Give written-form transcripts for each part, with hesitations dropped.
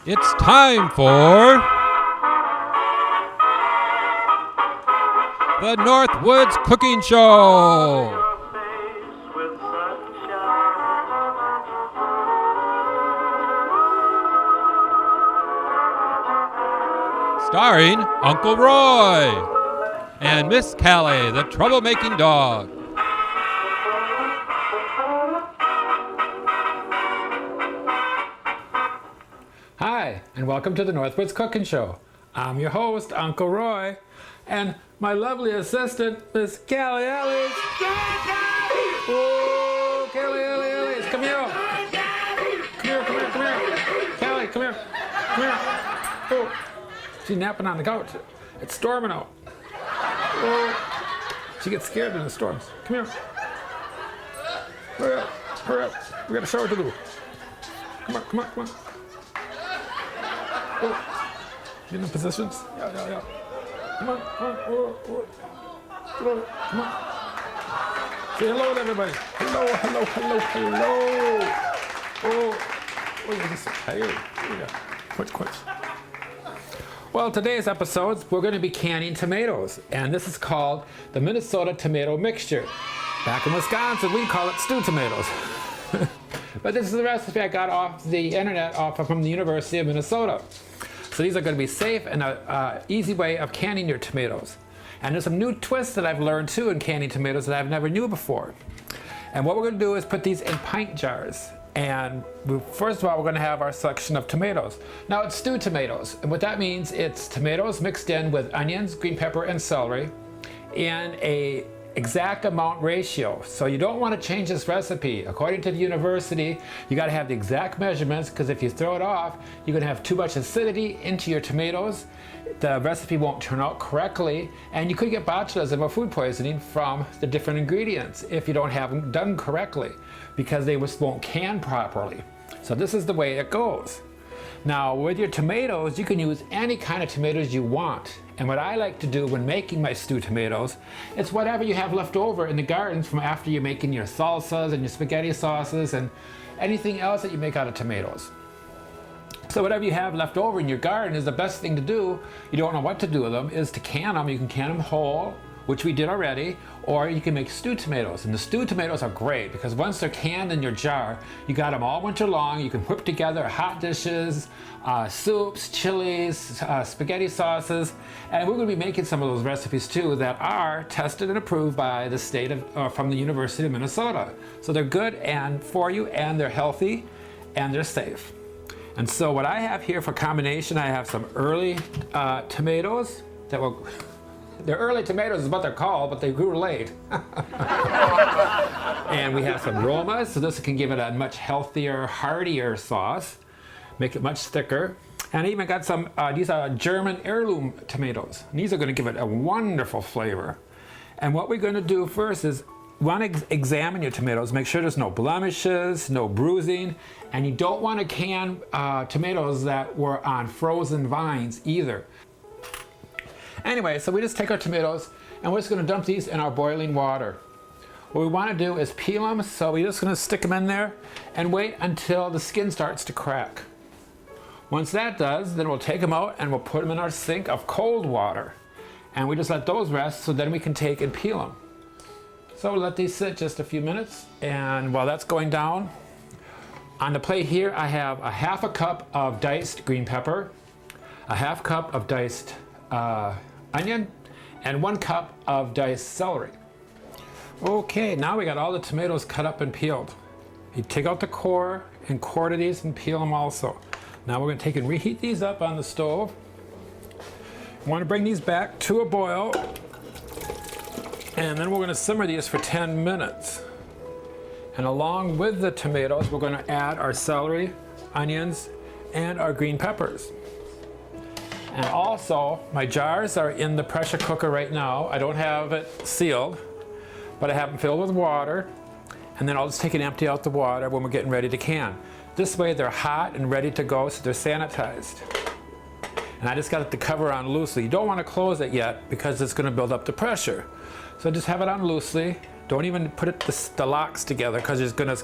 It's time for the Northwoods Cooking Show. Starring Uncle Roy and Miss Callie, the troublemaking dog. Hi, and welcome to the Northwoods Cooking Show. I'm your host, Uncle Roy, and my lovely assistant, Miss Callie Ellis. Oh, Callie Ellis, come here. Come here. Callie, come here. Oh, she's napping on the couch. It's storming out. Oh, she gets scared in the storms. Come here. Hurry up. We got a shower to do. Come on. Oh, get in positions. Yeah. Come on. Oh. Come on. Say hello to everybody. Hello. Oh, you're just so tired. Yeah. Quit. Well, today's episode, we're going to be canning tomatoes, and this is called the Minnesota Tomato Mixture. Back in Wisconsin, we call it stew tomatoes. But this is the recipe I got off the internet from the University of Minnesota. So these are going to be safe and an easy way of canning your tomatoes. And there's some new twists that I've learned too in canning tomatoes that I've never knew before. And what we're going to do is put these in pint jars. And first of all, we're going to have our selection of tomatoes. Now it's stewed tomatoes. And what that means, it's tomatoes mixed in with onions, green pepper, and celery in a exact amount ratio. So you don't want to change this recipe. According to the university, you got to have the exact measurements, because if you throw it off, you're going to have too much acidity into your tomatoes. The recipe won't turn out correctly, and you could get botulism or food poisoning from the different ingredients if you don't have them done correctly, because they just won't can properly. So this is the way it goes. Now with your tomatoes, you can use any kind of tomatoes you want. And what I like to do when making my stewed tomatoes, it's whatever you have left over in the gardens from after you're making your salsas and your spaghetti sauces and anything else that you make out of tomatoes. So whatever you have left over in your garden is the best thing to do. You don't know what to do with them, is to can them. You can can them whole, which we did already, or you can make stewed tomatoes. And the stewed tomatoes are great because once they're canned in your jar, you got them all winter long. You can whip together hot dishes, soups, chilies, spaghetti sauces, and we're going to be making some of those recipes too that are tested and approved by the state of, from the University of Minnesota. So they're good and for you, and they're healthy, and they're safe. And so what I have here for combination, I have some early tomatoes that will. They're early tomatoes is what they're called, but they grew late. And we have some Romas, so this can give it a much healthier, heartier sauce, make it much thicker. And I even got some, these are German heirloom tomatoes. And these are going to give it a wonderful flavor. And what we're going to do first is want to examine your tomatoes, make sure there's no blemishes, no bruising, and you don't want to can tomatoes that were on frozen vines either. Anyway, so we just take our tomatoes and we're just going to dump these in our boiling water. What we want to do is peel them, so we're just going to stick them in there and wait until the skin starts to crack. Once that does, then we'll take them out and we'll put them in our sink of cold water. And we just let those rest, so then we can take and peel them. So we'll let these sit just a few minutes, and while that's going down, on the plate here I have a half a cup of diced green pepper, a half cup of diced onion, and 1 cup of diced celery. Okay, now we got all the tomatoes cut up and peeled. You take out the core and quarter these and peel them also. Now we're going to take and reheat these up on the stove. We want to bring these back to a boil, and then we're going to simmer these for 10 minutes. And along with the tomatoes, we're going to add our celery, onions, and our green peppers. And also, my jars are in the pressure cooker right now. I don't have it sealed, but I have them filled with water. And then I'll just take and empty out the water when we're getting ready to can. This way they're hot and ready to go, so they're sanitized. And I just got the cover on loosely. You don't want to close it yet because it's going to build up the pressure. So just have it on loosely. Don't even put the locks together because it's going to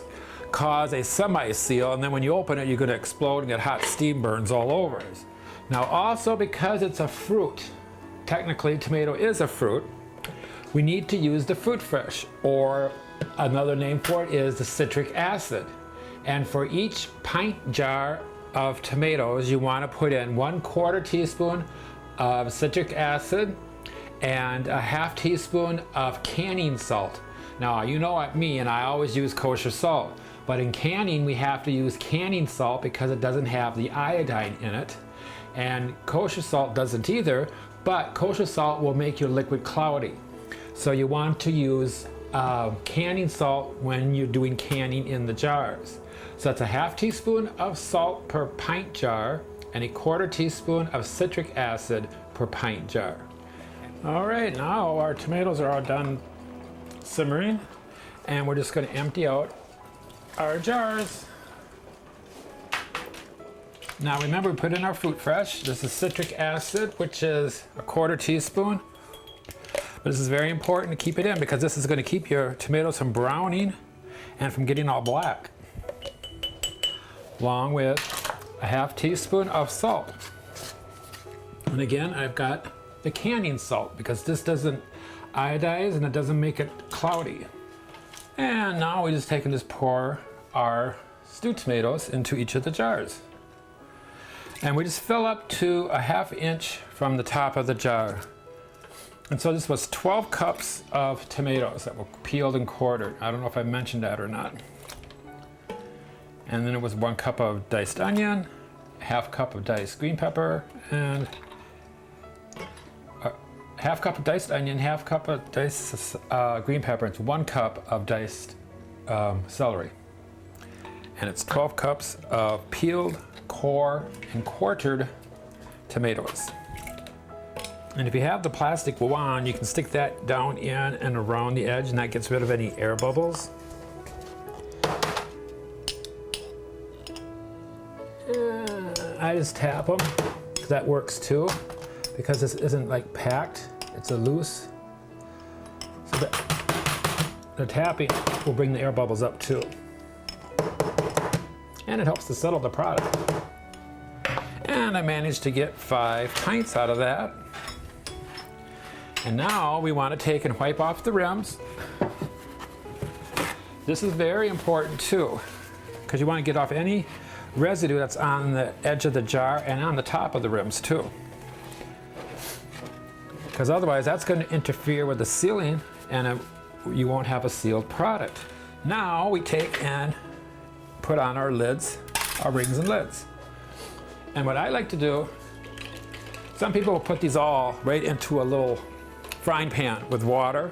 cause a semi-seal, and then when you open it, you're going to explode and get hot steam burns all over it. Now also, because it's a fruit, technically tomato is a fruit, we need to use the fruit fresh, or another name for it is the citric acid. And for each pint jar of tomatoes, you want to put in 1/4 teaspoon of citric acid and a 1/2 teaspoon of canning salt. Now, you know what me, and I always use kosher salt, but in canning we have to use canning salt because it doesn't have the iodine in it, and kosher salt doesn't either, but kosher salt will make your liquid cloudy. So you want to use canning salt when you're doing canning in the jars. So that's a 1/2 teaspoon of salt per pint jar and 1/4 teaspoon of citric acid per pint jar. All right, now our tomatoes are all done simmering, and we're just going to empty out our jars. Now remember, we put in our fruit fresh. This is citric acid, which is 1/4 teaspoon. But this is very important to keep it in because this is going to keep your tomatoes from browning and from getting all black. Along with a 1/2 teaspoon of salt. And again, I've got the canning salt because this doesn't iodize and it doesn't make it cloudy. And now we just take and just pour our stewed tomatoes into each of the jars. And we just fill up to a 1/2 inch from the top of the jar. And so this was 12 cups of tomatoes that were peeled and quartered. I don't know if I mentioned that or not. And then it was 1 cup of diced onion, 1/2 cup of diced green pepper, and 1/2 cup of diced onion, 1/2 cup of diced green pepper. It's 1 cup of diced celery. And it's 12 cups of peeled, core, and quartered tomatoes. And if you have the plastic wand, you can stick that down in and around the edge, and that gets rid of any air bubbles. I just tap them. That works too, because this isn't like packed, it's a loose. So the tapping will bring the air bubbles up too. And it helps to settle the product. And I managed to get 5 pints out of that. And now we want to take and wipe off the rims. This is very important too, because you want to get off any residue that's on the edge of the jar and on the top of the rims too. Because otherwise that's going to interfere with the sealing and you won't have a sealed product. Now we take and put on our lids, our rings and lids. And what I like to do, some people will put these all right into a little frying pan with water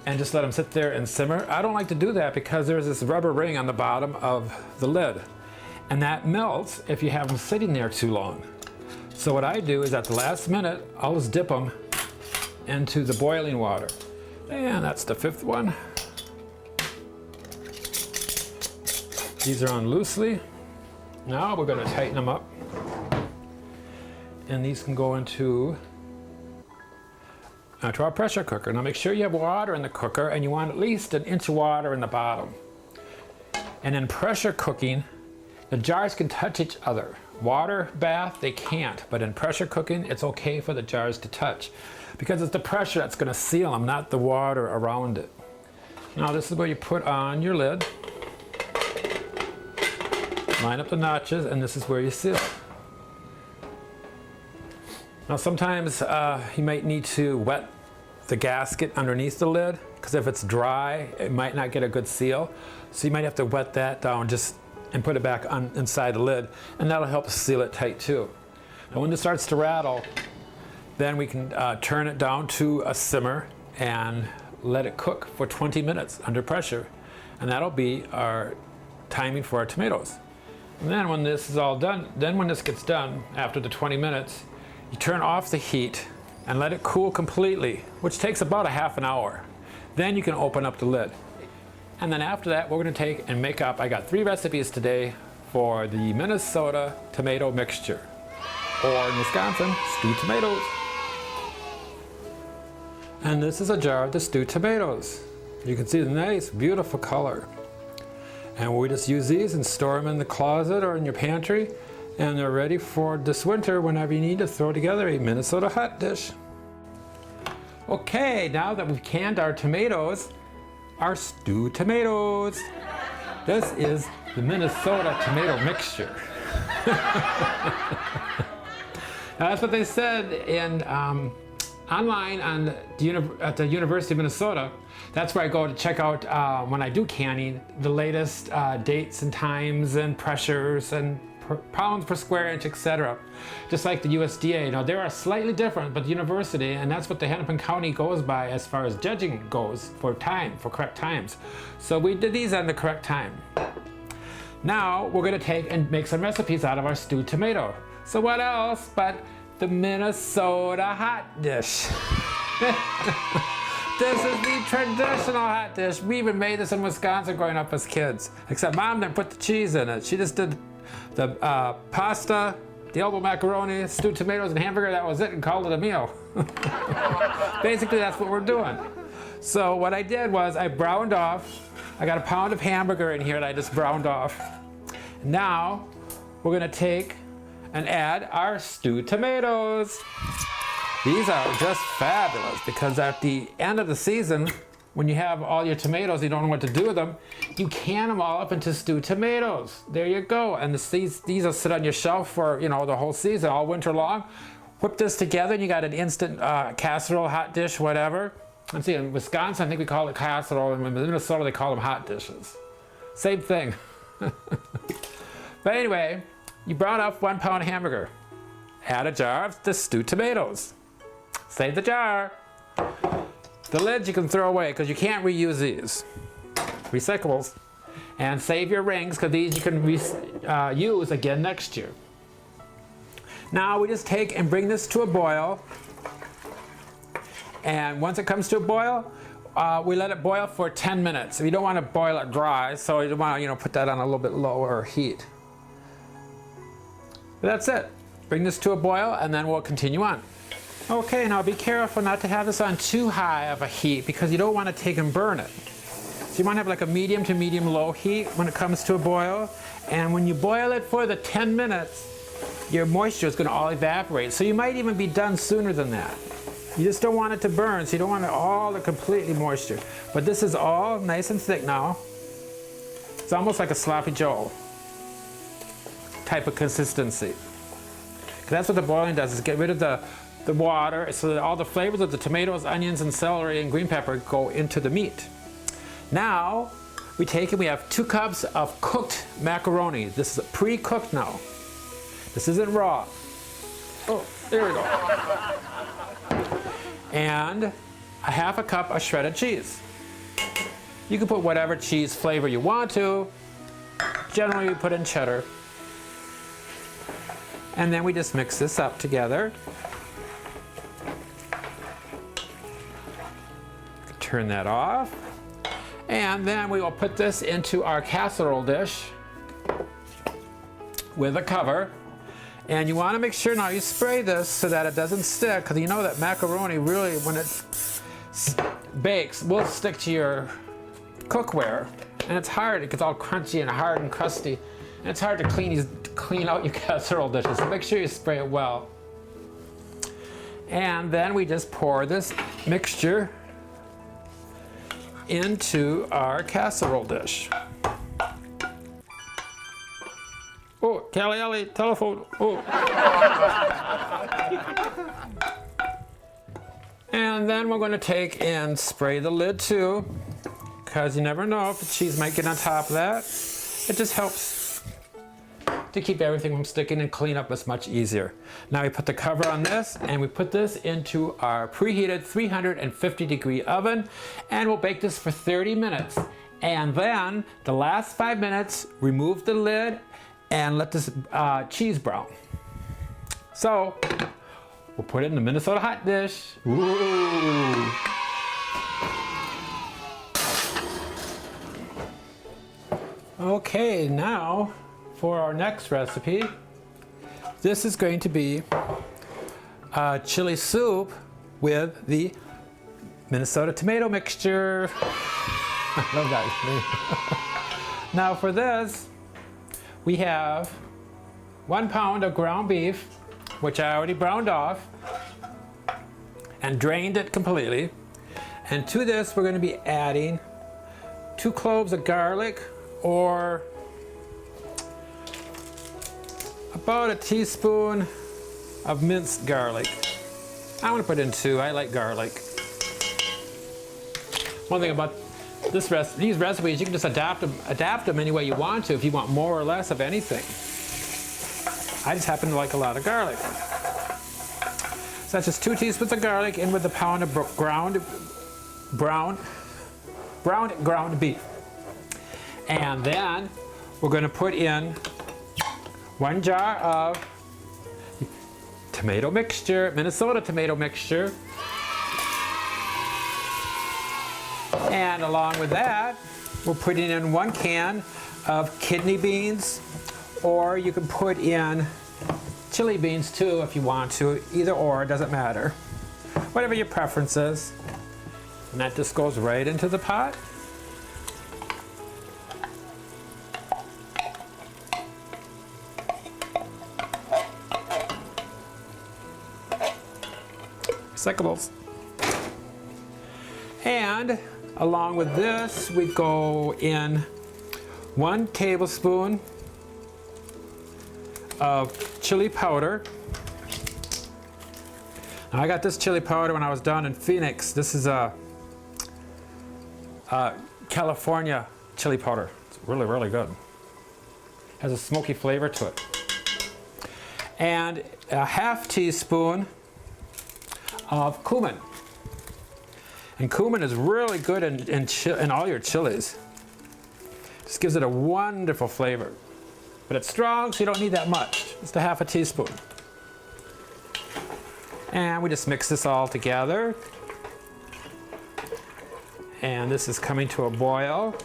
and just let them sit there and simmer. I don't like to do that because there's this rubber ring on the bottom of the lid, and that melts if you have them sitting there too long. So what I do is at the last minute, I'll just dip them into the boiling water. And that's the 5th one. These are on loosely. Now we're going to tighten them up. And these can go into to our pressure cooker. Now make sure you have water in the cooker, and you want at least 1 inch of water in the bottom. And in pressure cooking, the jars can touch each other. Water bath, they can't, but in pressure cooking, it's okay for the jars to touch because it's the pressure that's going to seal them, not the water around it. Now this is where you put on your lid, line up the notches, and this is where you seal. Now sometimes you might need to wet the gasket underneath the lid, because if it's dry, it might not get a good seal. So you might have to wet that down and put it back on inside the lid, and that'll help seal it tight too. Now when it starts to rattle, then we can turn it down to a simmer and let it cook for 20 minutes under pressure. And that'll be our timing for our tomatoes. And then when this is all done, when this gets done after the 20 minutes, you turn off the heat and let it cool completely, which takes about a half an hour. Then you can open up the lid. And then after that, we're going to take and make up, I got 3 recipes today for the Minnesota tomato mixture, or in Wisconsin, stewed tomatoes. And this is a jar of the stewed tomatoes. You can see the nice, beautiful color. And we just use these and store them in the closet or in your pantry, and they're ready for this winter whenever you need to throw together a Minnesota hot dish. Okay, now that we've canned our tomatoes, our stewed tomatoes. This is the Minnesota tomato mixture. Now, that's what they said in online on at the University of Minnesota. That's where I go to check out when I do canning, the latest dates and times and pressures and pounds per square inch, etc. Just like the USDA, you know, they are slightly different, but the university, and that's what the Hennepin County goes by as far as judging goes for correct times. So we did these on the correct time. Now we're going to take and make some recipes out of our stewed tomato. So what else but the Minnesota hot dish? This is the traditional hot dish. We even made this in Wisconsin growing up as kids. Except Mom didn't put the cheese in it. She just did the pasta, the elbow macaroni, stewed tomatoes, and hamburger. That was it, and called it a meal. Basically, that's what we're doing. So what I did was I browned off. I got a pound of hamburger in here that I just browned off. Now we're going to take and add our stewed tomatoes. These are just fabulous because at the end of the season, when you have all your tomatoes, you don't know what to do with them, you can them all up into stewed tomatoes. There you go. And these will sit on your shelf for, you know, the whole season, all winter long. Whip this together and you got an instant casserole, hot dish, whatever. And see, in Wisconsin, I think we call it casserole, and in Minnesota, they call them hot dishes. Same thing. But anyway, you brown up 1 pound hamburger. Add a jar of the stewed tomatoes. Save the jar. The lids you can throw away because you can't reuse these. Recyclables. And save your rings because these you can use again next year. Now we just take and bring this to a boil. And once it comes to a boil, we let it boil for 10 minutes. You don't want to boil it dry, so you want to, you know, put that on a little bit lower heat. But that's it. Bring this to a boil and then we'll continue on. Okay, now be careful not to have this on too high of a heat because you don't want to take and burn it. So you want to have like a medium to medium low heat when it comes to a boil. And when you boil it for the 10 minutes, your moisture is going to all evaporate. So you might even be done sooner than that. You just don't want it to burn, so you don't want it all the completely moisture. But this is all nice and thick now. It's almost like a sloppy joe type of consistency. That's what the boiling does, is get rid of the water so that all the flavors of the tomatoes, onions, and celery and green pepper go into the meat. Now, we take and we have 2 cups of cooked macaroni. This is pre-cooked now. This isn't raw. Oh, there we go. And a half a cup of shredded cheese. You can put whatever cheese flavor you want to. Generally, we put in cheddar. And then we just mix this up together. Turn that off. And then we will put this into our casserole dish with a cover. And you want to make sure now you spray this so that it doesn't stick, because you know that macaroni really, when it bakes, will stick to your cookware. And it's hard, it gets all crunchy and hard and crusty. And it's hard to clean out your casserole dishes, so make sure you spray it well. And then we just pour this mixture into our casserole dish. Oh, Callie, telephone. Oh. And then we're going to take and spray the lid too, because you never know if the cheese might get on top of that. It just helps to keep everything from sticking, and clean up is much easier. Now we put the cover on this and we put this into our preheated 350-degree oven, and we'll bake this for 30 minutes. And then the last 5 minutes, remove the lid and let this cheese brown. So we'll put it in the Minnesota hot dish. Ooh. Okay, now for our next recipe. This is going to be chili soup with the Minnesota tomato mixture. I love that. Now for this, we have 1 pound of ground beef, which I already browned off and drained it completely. And to this, we're going to be adding 2 cloves of garlic, or about a teaspoon of minced garlic. I'm going to put in 2. I like garlic. One thing about these recipes, you can just adapt them any way you want to if you want more or less of anything. I just happen to like a lot of garlic. So that's just 2 teaspoons of garlic in with a pound of ground beef. And then we're going to put in 1 jar of tomato mixture, Minnesota tomato mixture. And along with that, we're putting in 1 can of kidney beans, or you can put in chili beans too if you want to. Either or, doesn't matter. Whatever your preference is. And that just goes right into the pot. Recyclables. And along with this, we go in 1 tablespoon of chili powder. Now I got this chili powder when I was down in Phoenix. This is a California chili powder. It's really, really good. Has a smoky flavor to it. And a half teaspoon of cumin. And cumin is really good in all your chilies. Just gives it a wonderful flavor. But it's strong, so you don't need that much. Just a half a teaspoon. And we just mix this all together. And this is coming to a boil.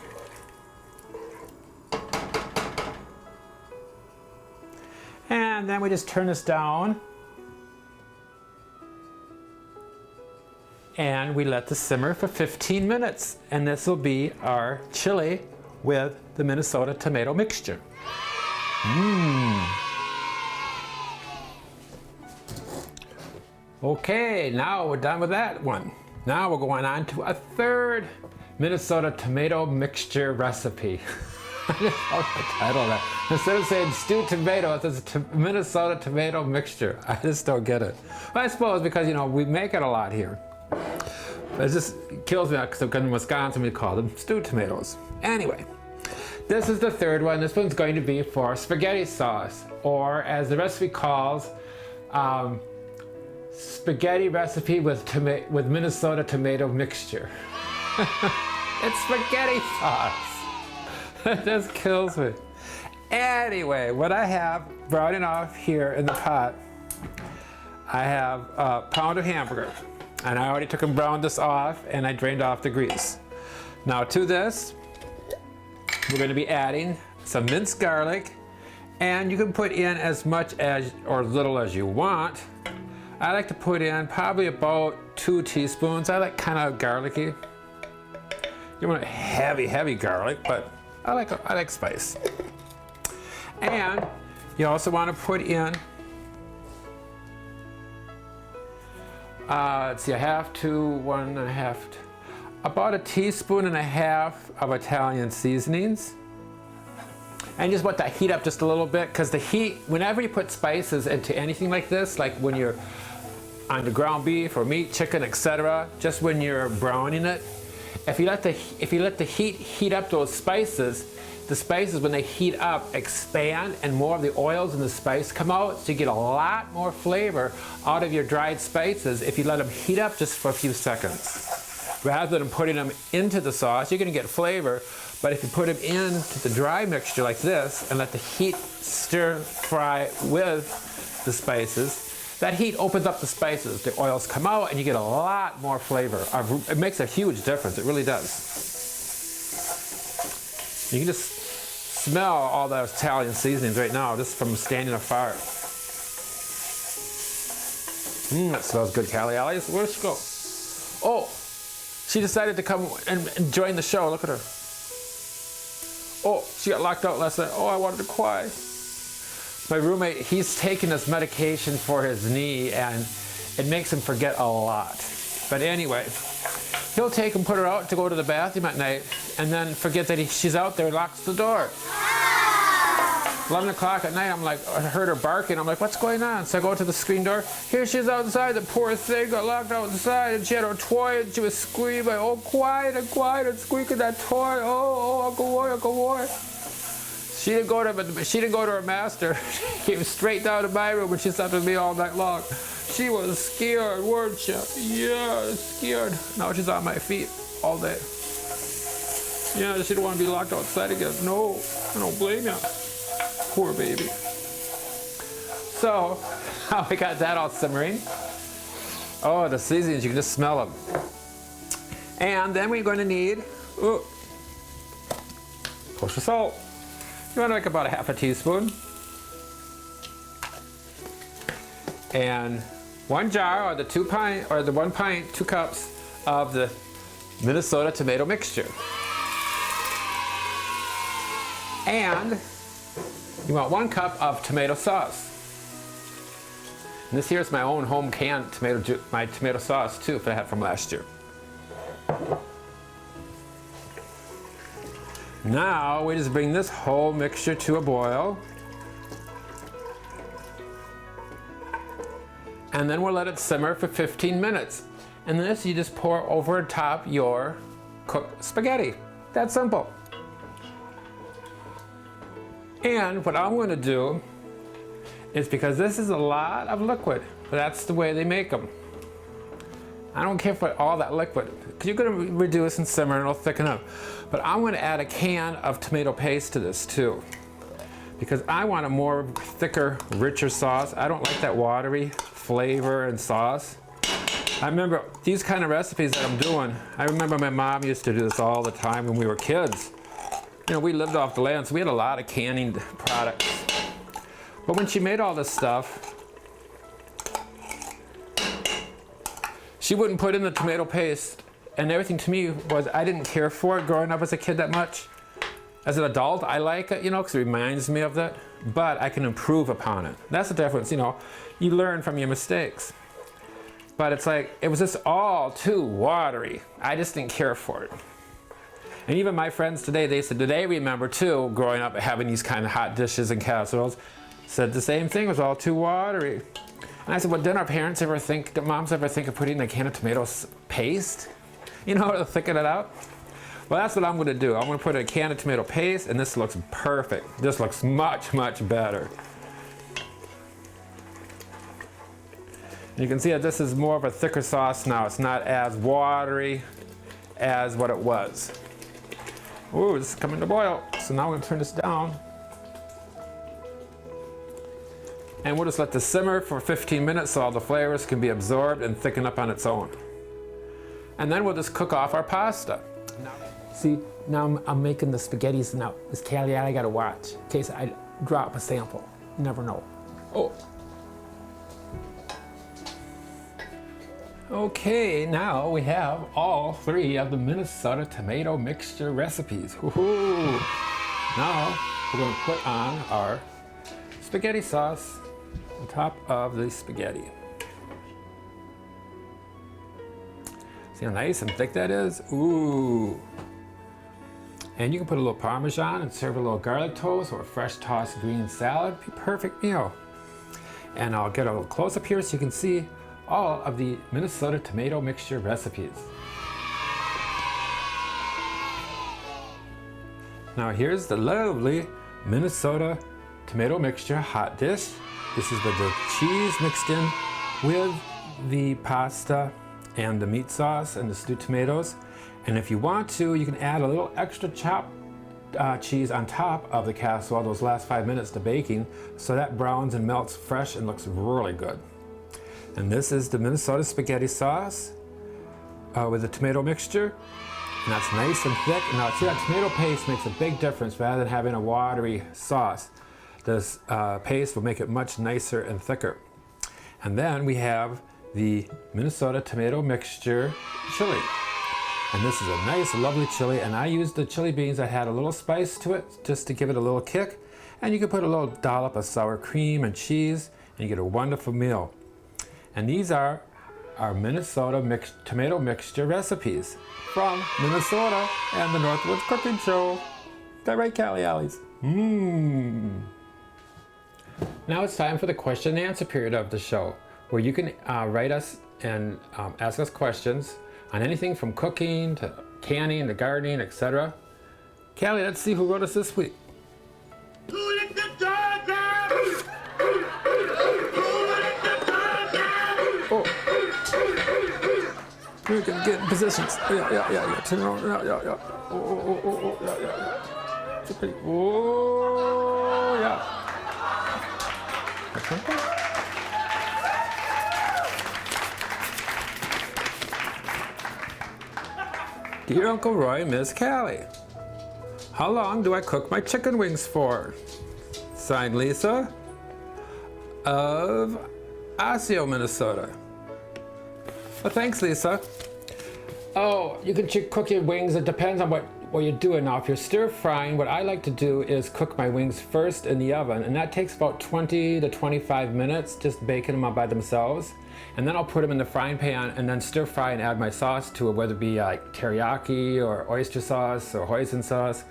And then we just turn this down. And we let this simmer for 15 minutes. And this will be our chili with the Minnesota tomato mixture. Okay, now we're done with that one. Now we're going on to a 3rd Minnesota tomato mixture recipe. I just love the title of that. Instead of saying stewed tomato, it says Minnesota tomato mixture. I just don't get it. I suppose because, you know, we make it a lot here. It just kills me because in Wisconsin we call them stewed tomatoes. Anyway, this is the 3rd one. This one's going to be for spaghetti sauce, or as the recipe calls, spaghetti recipe with Minnesota tomato mixture. It's spaghetti sauce. That just kills me. Anyway, what I have browning off here in the pot, I have a pound of hamburger. And I already took and browned this off, and I drained off the grease. Now to this, we're going to be adding some minced garlic, and you can put in as much as or little as you want. I like to put in probably about 2 teaspoons. I like kind of garlicky. You want heavy garlic, but I like spice. And you also want to put in let's see, about a teaspoon and a half of Italian seasonings. And you just want that heat up just a little bit, because the heat, whenever you put spices into anything like this, like when you're on the ground beef or meat, chicken, etc., just when you're browning it, if you let the heat up those spices, the spices, when they heat up, expand, and more of the oils and the spice come out, so you get a lot more flavor out of your dried spices if you let them heat up just for a few seconds. Rather than putting them into the sauce, you're going to get flavor, but if you put them into the dry mixture like this and let the heat stir fry with the spices, that heat opens up the spices, the oils come out, and you get a lot more flavor. It makes a huge difference, it really does. You can just smell all those Italian seasonings right now, just from standing afar. That smells good, Callie. Alice, where'd she go? Oh, she decided to come and join the show. Look at her. Oh, she got locked out last night. Oh, I wanted to cry. My roommate, he's taking this medication for his knee, and it makes him forget a lot. But anyway, he'll take and put her out to go to the bathroom at night, and then forget that she's out there and locks the door. 11 o'clock at night, I'm like, I heard her barking. I'm like, what's going on? So I go to the screen door. Here she is outside. The poor thing got locked outside, and she had her toy, and she was screaming, oh, quiet, and squeaking that toy. Oh, Uncle Roy, Uncle Roy. She didn't go to her master. She came straight down to my room, and she slept with me all night long. She was scared, weren't you? Yeah, scared. Now she's on my feet all day. Yeah, she didn't want to be locked outside again. No, I don't blame you. Poor baby. So, how we got that all simmering. Oh, the seasonings, you can just smell them. And then we're going to need kosher salt. You want to make about a half a teaspoon. And 1 jar, or the 1 pint, 2 cups of the Minnesota tomato mixture. And you want 1 cup of tomato sauce. And this here is my own home canned my tomato sauce too, that I had from last year. Now we just bring this whole mixture to a boil. And then we'll let it simmer for 15 minutes. And this you just pour over top your cooked spaghetti. That simple. And what I'm going to do is, because this is a lot of liquid, but that's the way they make them. I don't care for all that liquid, because you're going to reduce and simmer and it'll thicken up. But I'm going to add a can of tomato paste to this too, because I want a more thicker, richer sauce. I don't like that watery flavor and sauce. I remember these kind of recipes that I'm doing, I remember my mom used to do this all the time when we were kids. You know, we lived off the land, so we had a lot of canning products. But when she made all this stuff, she wouldn't put in the tomato paste, and everything to me was, I didn't care for it growing up as a kid that much. As an adult, I like it, you know, because it reminds me of that, but I can improve upon it. That's the difference, you know, you learn from your mistakes. But it's like, it was just all too watery. I just didn't care for it. And even my friends today, they said, they remember too, growing up having these kind of hot dishes and casseroles, said the same thing, was all too watery. And I said, well, didn't our parents ever think, did moms ever think of putting in a can of tomato paste? You know, to thicken it up? Well, that's what I'm going to do. I'm going to put in a can of tomato paste, and this looks perfect. This looks much, much better. And you can see that this is more of a thicker sauce now. It's not as watery as what it was. Ooh, this is coming to boil. So now we're going to turn this down. And we'll just let this simmer for 15 minutes so all the flavors can be absorbed and thicken up on its own. And then we'll just cook off our pasta. See, now I'm making the spaghettis now. This Callie, I gotta watch in case I drop a sample. You never know. Oh. Okay, now we have all 3 of the Minnesota tomato mixture recipes. Woohoo! Now we're gonna put on our spaghetti sauce on top of the spaghetti. See how nice and thick that is? Ooh. And you can put a little Parmesan and serve a little garlic toast or a fresh tossed green salad. Be a perfect meal. And I'll get a little close up here so you can see all of the Minnesota tomato mixture recipes. Now here's the lovely Minnesota tomato mixture hot dish. This is with the cheese mixed in with the pasta and the meat sauce and the stewed tomatoes. And if you want to, you can add a little extra chopped cheese on top of the casserole those last 5 minutes to baking, so that browns and melts fresh and looks really good. And this is the Minnesota spaghetti sauce with the tomato mixture. And that's nice and thick. Now see, that tomato paste makes a big difference rather than having a watery sauce. This paste will make it much nicer and thicker. And then we have the Minnesota tomato mixture chili. And this is a nice, lovely chili. And I used the chili beans that had a little spice to it just to give it a little kick. And you can put a little dollop of sour cream and cheese, and you get a wonderful meal. And these are our Minnesota tomato mixture recipes from Minnesota and the Northwoods Cooking Show. Is that right, Callie Allies? Now it's time for the question and answer period of the show, where you can write us and ask us questions on anything from cooking to canning to gardening, etc. Callie, let's see who wrote us this week. Oh. We're gonna get in positions. Yeah. Turn around. Yeah. Oh, yeah. It's a pretty. Oh, yeah. That's something. Dear Uncle Roy, Miss Callie, how long do I cook my chicken wings for? Signed, Lisa of Osseo, Minnesota. Well, thanks, Lisa. Oh, you can cook your wings. It depends on what you're doing. Now, if you're stir frying, what I like to do is cook my wings first in the oven, and that takes about 20 to 25 minutes, just baking them up by themselves. And then I'll put them in the frying pan and then stir fry and add my sauce to it, whether it be like teriyaki or oyster sauce or hoisin sauce,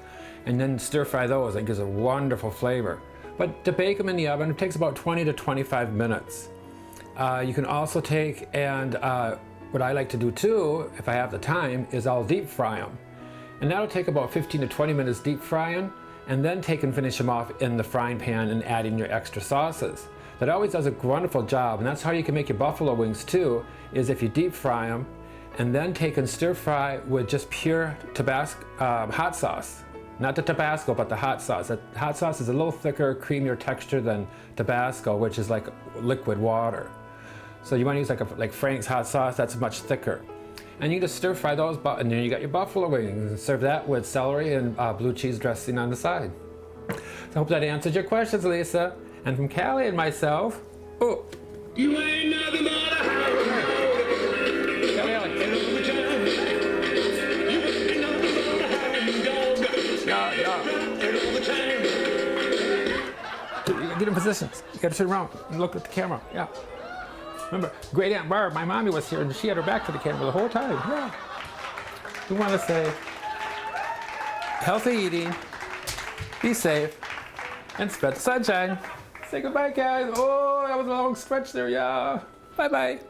and then stir fry those. It gives a wonderful flavor. But to bake them in the oven, it takes about 20 to 25 minutes. You can also take and what I like to do too, if I have the time, is I'll deep fry them. And that'll take about 15 to 20 minutes deep frying, and then take and finish them off in the frying pan and add in your extra sauces. That always does a wonderful job, and that's how you can make your buffalo wings too, is if you deep fry them and then take and stir fry with just pure Tabasco hot sauce. Not the Tabasco, but the hot sauce. The hot sauce is a little thicker, creamier texture than Tabasco, which is like liquid water. So you want to use like Frank's hot sauce, that's much thicker. And you just stir fry those, and then you got your buffalo wings. And serve that with celery and blue cheese dressing on the side. So I hope that answered your questions, Lisa. And from Callie and myself, oh. You ain't nothing but a hound dog. Callie, yeah. Get in positions. You gotta turn around and look at the camera. Yeah. Remember, Great Aunt Barb, my mommy was here and she had her back to the camera the whole time. Yeah. We want to say healthy eating, be safe, and spread the sunshine. Say goodbye, guys. Oh, that was a long stretch there. Yeah. Bye-bye.